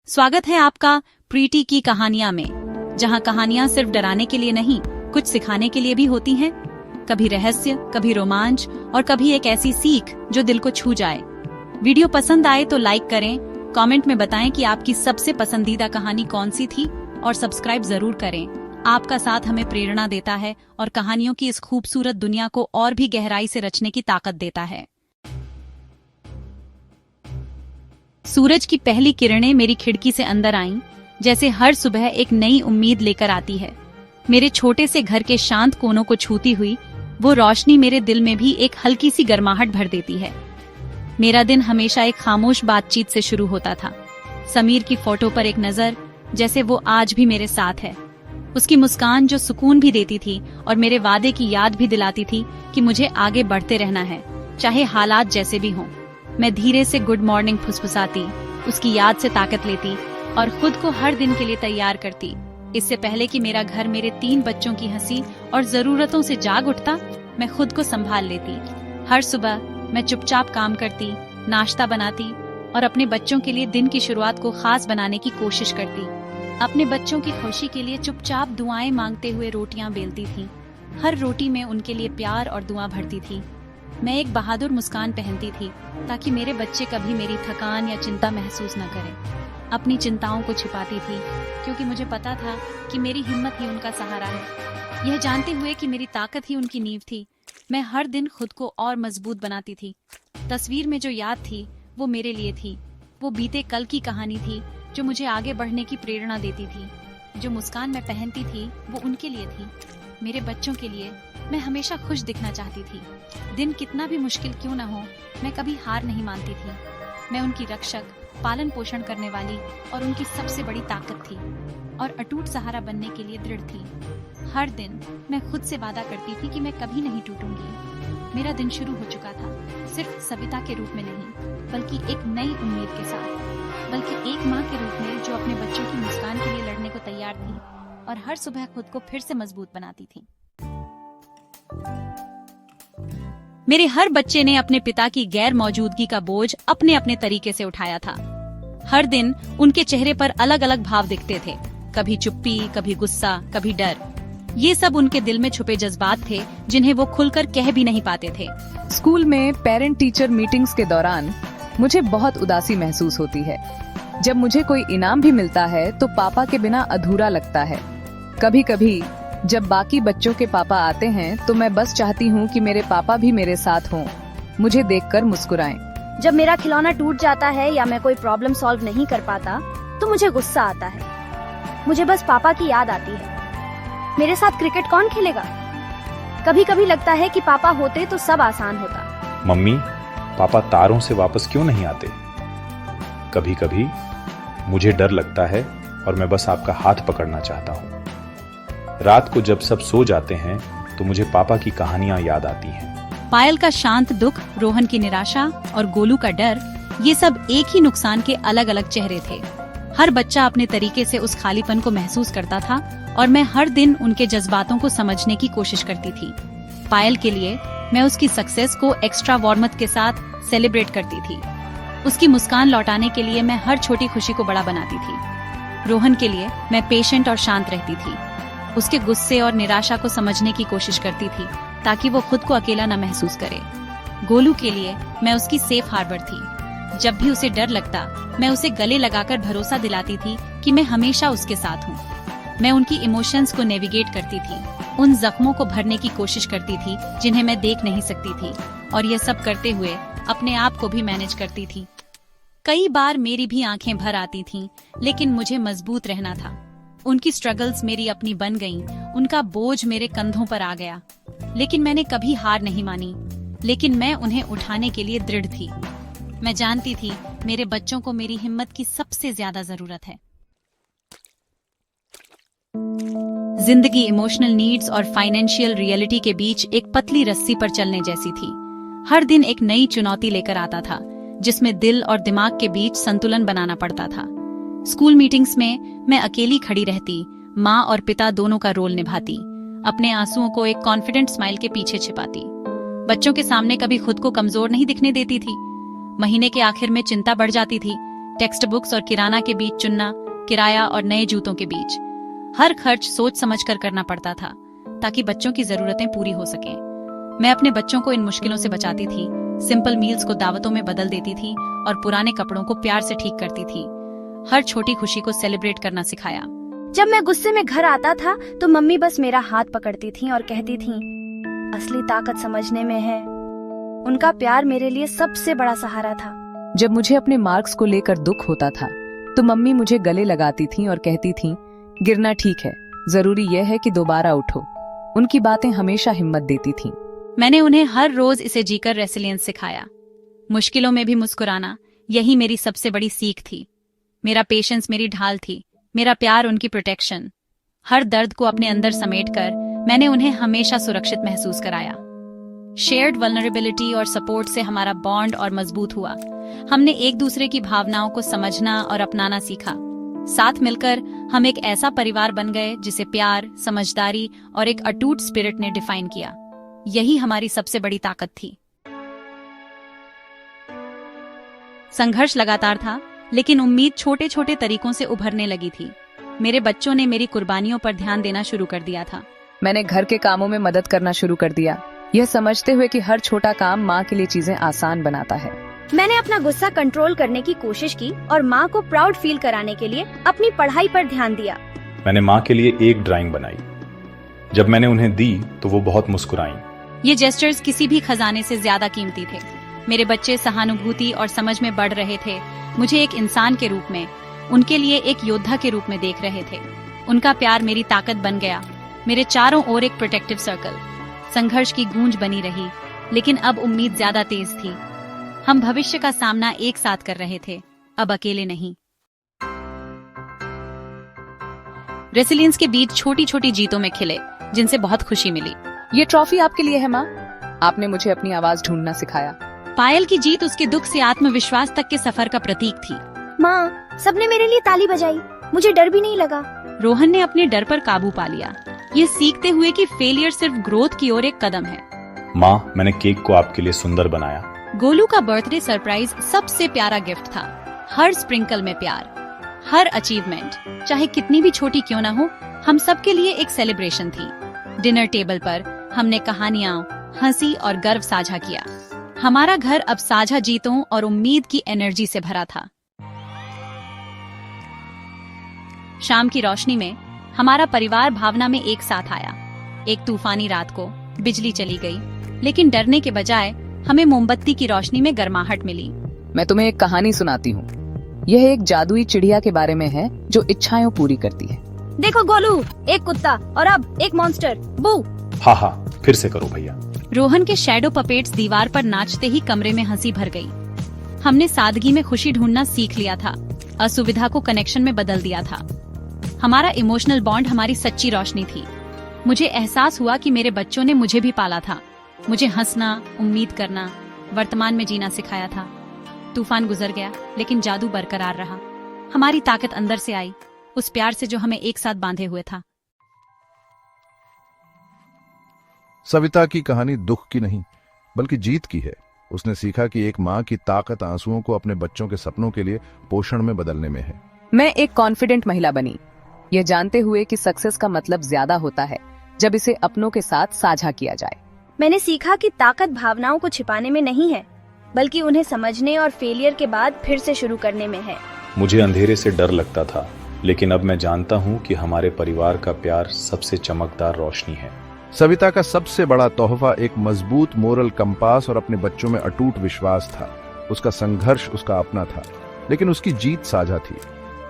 स्वागत है आपका प्रीति की कहानियां में, जहां कहानियां सिर्फ डराने के लिए नहीं, कुछ सिखाने के लिए भी होती हैं। कभी रहस्य, कभी रोमांच और कभी एक ऐसी सीख जो दिल को छू जाए। वीडियो पसंद आए तो लाइक करें, कमेंट में बताएं कि आपकी सबसे पसंदीदा कहानी कौन सी थी और सब्सक्राइब जरूर करें। आपका साथ हमें प्रेरणा देता है और कहानियों की इस खूबसूरत दुनिया को और भी गहराई से रचने की ताकत देता है। सूरज की पहली किरणें मेरी खिड़की से अंदर आईं, जैसे हर सुबह एक नई उम्मीद लेकर आती है। मेरे छोटे से घर के शांत कोनों को छूती हुई वो रोशनी मेरे दिल में भी एक हल्की सी गर्माहट भर देती है। मेरा दिन हमेशा एक खामोश बातचीत से शुरू होता था। समीर की फोटो पर एक नजर, जैसे वो आज भी मेरे साथ है। उसकी मुस्कान जो सुकून भी देती थी और मेरे वादे की याद भी दिलाती थी कि मुझे आगे बढ़ते रहना है, चाहे हालात जैसे भी हों। मैं धीरे से गुड मॉर्निंग फुसफुसाती, उसकी याद से ताकत लेती और खुद को हर दिन के लिए तैयार करती। इससे पहले कि मेरा घर मेरे 3 बच्चों की हंसी और जरूरतों से जाग उठता, मैं खुद को संभाल लेती। हर सुबह मैं चुपचाप काम करती, नाश्ता बनाती और अपने बच्चों के लिए दिन की शुरुआत को खास बनाने की कोशिश करती। अपने बच्चों की खुशी के लिए चुपचाप दुआएं मांगते हुए रोटियां बेलती थी। हर रोटी में उनके लिए प्यार और दुआ भरती थी। मैं एक बहादुर मुस्कान पहनती थी ताकि मेरे बच्चे कभी मेरी थकान या चिंता महसूस न करें। अपनी चिंताओं को छिपाती थी क्योंकि मुझे पता था कि मेरी हिम्मत ही उनका सहारा है। यह जानते हुए कि मेरी ताकत ही उनकी नींव थी, मैं हर दिन खुद को और मजबूत बनाती थी। तस्वीर में जो याद थी वो मेरे लिए थी। वो बीते कल की कहानी थी जो मुझे आगे बढ़ने की प्रेरणा देती थी। जो मुस्कान मैं पहनती थी वो उनके लिए थी, मेरे बच्चों के लिए। मैं हमेशा खुश दिखना चाहती थी। दिन कितना भी मुश्किल क्यों न हो, मैं कभी हार नहीं मानती थी। मैं उनकी रक्षक, पालन पोषण करने वाली और उनकी सबसे बड़ी ताकत थी और अटूट सहारा बनने के लिए दृढ़ थी। हर दिन मैं खुद से वादा करती थी कि मैं कभी नहीं टूटूंगी। मेरा दिन शुरू हो चुका था, सिर्फ सविता के रूप में नहीं, बल्कि एक नई उम्मीद के साथ, बल्कि एक माँ के रूप में जो अपने बच्चों की मुस्कान के लिए लड़ने को तैयार थी और हर सुबह खुद को फिर से मजबूत बनाती थी। मेरे हर बच्चे ने अपने पिता की गैर मौजूदगी का बोझ अपने अपने तरीके से उठाया था। हर दिन उनके चेहरे पर अलग अलग भाव दिखते थे, कभी चुप्पी, कभी गुस्सा, कभी डर। ये सब उनके दिल में छुपे जज्बात थे जिन्हें वो खुलकर कह भी नहीं पाते थे। स्कूल में पेरेंट टीचर मीटिंग्स के दौरान मुझे बहुत उदासी महसूस होती है। जब मुझे कोई इनाम भी मिलता है तो पापा के बिना अधूरा लगता है। कभी कभी जब बाकी बच्चों के पापा आते हैं तो मैं बस चाहती हूँ कि मेरे पापा भी मेरे साथ हों, मुझे देखकर मुस्कुराएं। जब मेरा खिलौना टूट जाता है या मैं कोई प्रॉब्लम सॉल्व नहीं कर पाता तो मुझे गुस्सा आता है। मुझे बस पापा की याद आती है। मेरे साथ क्रिकेट कौन खेलेगा? कभी कभी लगता है कि पापा होते तो सब आसान होता। मम्मी, पापा तारों से वापस क्यों नहीं आते? कभी कभी मुझे डर लगता है और मैं बस आपका हाथ पकड़ना चाहता हूँ। रात को जब सब सो जाते हैं तो मुझे पापा की कहानियां याद आती हैं। पायल का शांत दुख, रोहन की निराशा और गोलू का डर, ये सब एक ही नुकसान के अलग अलग चेहरे थे। हर बच्चा अपने तरीके से उस खालीपन को महसूस करता था और मैं हर दिन उनके जज्बातों को समझने की कोशिश करती थी। पायल के लिए मैं उसकी सक्सेस को एक्स्ट्रा वार्मथ के साथ सेलिब्रेट करती थी। उसकी मुस्कान लौटाने के लिए मैं हर छोटी खुशी को बड़ा बनाती थी। रोहन के लिए मैं पेशेंट और शांत रहती थी। उसके गुस्से और निराशा को समझने की कोशिश करती थी ताकि वो खुद को अकेला न महसूस करे। गोलू के लिए मैं उसकी सेफ हार्बर थी। जब भी उसे डर लगता, मैं उसे गले लगाकर भरोसा दिलाती थी कि मैं हमेशा उसके साथ हूँ। मैं उनकी इमोशंस को नेविगेट करती थी, उन जख्मों को भरने की कोशिश करती थी जिन्हें मैं देख नहीं सकती थी, और यह सब करते हुए अपने आप को भी मैनेज करती थी। कई बार मेरी भी आंखें भर आती थीं, लेकिन मुझे मजबूत रहना था। उनकी स्ट्रगल्स मेरी अपनी बन गईं, उनका बोझ मेरे कंधों पर आ गया, लेकिन मैंने कभी हार नहीं मानी। लेकिन मैं उन्हें उठाने के लिए दृढ़ थी। मैं जानती थी मेरे बच्चों को मेरी हिम्मत की सबसे ज्यादा जरूरत है। जिंदगी इमोशनल नीड्स और फाइनेंशियल रियलिटी के बीच एक पतली रस्सी पर चलने जैसी थी। हर दिन एक नई चुनौती लेकर आता था, जिसमें दिल और दिमाग के बीच संतुलन बनाना पड़ता था। स्कूल मीटिंग्स में मैं अकेली खड़ी रहती, माँ और पिता दोनों का रोल निभाती, अपने आंसुओं को एक कॉन्फिडेंट स्माइल के पीछे छिपाती। बच्चों के सामने कभी खुद को कमजोर नहीं दिखने देती थी। महीने के आखिर में चिंता बढ़ जाती थी टेक्स्ट बुक्स और किराना के बीच चुनना, किराया और नए जूतों के बीच। हर खर्च सोच समझकर करना पड़ता था ताकि बच्चों की जरूरतें पूरी हो सकें। मैं अपने बच्चों को इन मुश्किलों से बचाती थी, सिंपल मील्स को दावतों में बदल देती थी और पुराने कपड़ों को प्यार से ठीक करती थी। हर छोटी खुशी को सेलिब्रेट करना सिखाया। जब मैं गुस्से में घर आता था तो मम्मी बस मेरा हाथ पकड़ती थी और कहती थी, असली ताकत समझने में है। उनका प्यार मेरे लिए सबसे बड़ा सहारा था। जब मुझे अपने मार्क्स को लेकर दुख होता था तो मम्मी मुझे गले लगाती थी और कहती थी, गिरना ठीक है, जरूरी यह है कि दोबारा उठो। उनकी बातें हमेशा हिम्मत देती थीं। मैंने उन्हें हर रोज इसे जीकर रेसिलियंस सिखाया। मुश्किलों में भी मुस्कुराना, यही मेरी सबसे बड़ी सीख थी। मेरा पेशेंस मेरी ढाल थी, मेरा प्यार उनकी प्रोटेक्शन। हर दर्द को अपने अंदर समेटकर मैंने उन्हें हमेशा सुरक्षित महसूस कराया। शेयर्ड वल्नरेबिलिटी और सपोर्ट से हमारा बॉन्ड और मजबूत हुआ। हमने एक दूसरे की भावनाओं को समझना और अपनाना सीखा। साथ मिलकर हम एक ऐसा परिवार बन गए जिसे प्यार, समझदारी और एक अटूट स्पिरिट ने डिफाइन किया। यही हमारी सबसे बड़ी ताकत थी। संघर्ष लगातार था, लेकिन उम्मीद छोटे छोटे तरीकों से उभरने लगी थी। मेरे बच्चों ने मेरी कुर्बानियों पर ध्यान देना शुरू कर दिया था। मैंने घर के कामों में मदद करना शुरू कर दिया, यह समझते हुए कि हर छोटा काम माँ के लिए चीजें आसान बनाता है। मैंने अपना गुस्सा कंट्रोल करने की कोशिश की और माँ को प्राउड फील कराने के लिए अपनी पढ़ाई पर ध्यान दिया। मैंने माँ के लिए एक ड्राइंग बनाई। जब मैंने उन्हें दी तो वो बहुत मुस्कुराईं। ये जेस्चर्स किसी भी खजाने से ज्यादा कीमती थे। मेरे बच्चे सहानुभूति और समझ में बढ़ रहे थे। मुझे एक इंसान के रूप में, उनके लिए एक योद्धा के रूप में देख रहे थे। उनका प्यार मेरी ताकत बन गया, मेरे चारों ओर एक प्रोटेक्टिव सर्कल। संघर्ष की गूंज बनी रही, लेकिन अब उम्मीद ज्यादा तेज थी। हम भविष्य का सामना एक साथ कर रहे थे, अब अकेले नहीं। रेसिलियंस के बीच छोटी छोटी जीतों में खिले, जिनसे बहुत खुशी मिली। ये ट्रॉफी आपके लिए है माँ। आपने मुझे अपनी आवाज ढूंढना सिखाया। पायल की जीत उसके दुख से आत्मविश्वास तक के सफर का प्रतीक थी। माँ, सबने मेरे लिए ताली बजाई, मुझे डर भी नहीं लगा। रोहन ने अपने डर पर काबू पा लिया, ये सीखते हुए कि फेलियर सिर्फ ग्रोथ की ओर एक कदम है। माँ, मैंने केक को आपके लिए सुंदर बनाया। गोलू का बर्थडे सरप्राइज सबसे प्यारा गिफ्ट था। हर स्प्रिंकल में प्यार, हर अचीवमेंट, चाहे कितनी भी छोटी क्यों ना हो, हम सबके लिए एक सेलिब्रेशन थी। डिनर टेबल पर हमने कहानियां, हंसी और गर्व साझा किया। हमारा घर अब साझा जीतों और उम्मीद की एनर्जी से भरा था। शाम की रोशनी में हमारा परिवार भावना में एक साथ आया। एक तूफानी रात को बिजली चली गई, लेकिन डरने के बजाय हमें मोमबत्ती की रोशनी में गर्माहट मिली। मैं तुम्हें एक कहानी सुनाती हूँ। यह एक जादुई चिड़िया के बारे में है जो इच्छाएं पूरी करती है। देखो गोलू, एक कुत्ता और अब एक मॉन्स्टर। बू। हाँ, फिर से करो भैया। रोहन के शैडो पपेट्स दीवार पर नाचते ही कमरे में हंसी भर गई। हमने सादगी में खुशी ढूंढना सीख लिया था, असुविधा को कनेक्शन में बदल दिया था। हमारा इमोशनल बॉन्ड हमारी सच्ची रोशनी थी। मुझे एहसास हुआ कि मेरे बच्चों ने मुझे भी पाला था, मुझे हंसना, उम्मीद करना, वर्तमान में जीना सिखाया था। तूफान गुजर गया, लेकिन जादू बरकरार रहा। हमारी ताकत अंदर से आई, उस प्यार से जो हमें एक साथ बांधे हुए था। सविता की कहानी दुख की नहीं, बल्कि जीत की है। उसने सीखा कि एक माँ की ताकत आंसुओं को अपने बच्चों के सपनों के लिए पोषण में बदलने में है। मैं एक कॉन्फिडेंट महिला बनी, यह जानते हुए कि सक्सेस का मतलब ज्यादा होता है जब इसे अपनों के साथ साझा किया जाए। मैंने सीखा कि ताकत भावनाओं को छिपाने में नहीं है, बल्कि उन्हें समझने और फेलियर के बाद फिर से शुरू करने में है। मुझे अंधेरे से डर लगता था, लेकिन अब मैं जानता हूँ कि हमारे परिवार का प्यार सबसे चमकदार रोशनी है। सविता का सबसे बड़ा तोहफा एक मजबूत मोरल कंपास और अपने बच्चों में अटूट विश्वास था। उसका संघर्ष उसका अपना था, लेकिन उसकी जीत साझा थी।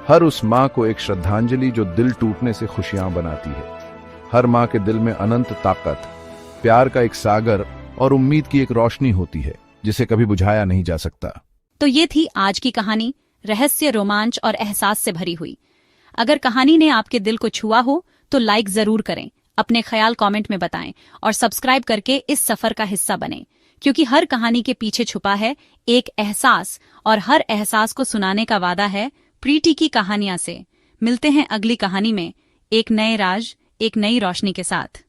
हर उस माँ को एक श्रद्धांजलि जो दिल टूटने से खुशियां बनाती है। हर माँ के दिल में अनंत ताकत, प्यार का एक सागर और उम्मीद की एक रोशनी होती है जिसे कभी बुझाया नहीं जा सकता। तो ये थी आज की कहानी, रहस्य, रोमांच और एहसास से भरी हुई। अगर कहानी ने आपके दिल को छुआ हो तो लाइक जरूर करें, अपने ख्याल कमेंट में बताएं और सब्सक्राइब करके इस सफर का हिस्सा बनें, क्योंकि हर कहानी के पीछे छुपा है एक एहसास, और हर एहसास को सुनाने का वादा है प्रीति की कहानियां से। मिलते हैं अगली कहानी में, एक नए राज, एक नई रोशनी के साथ।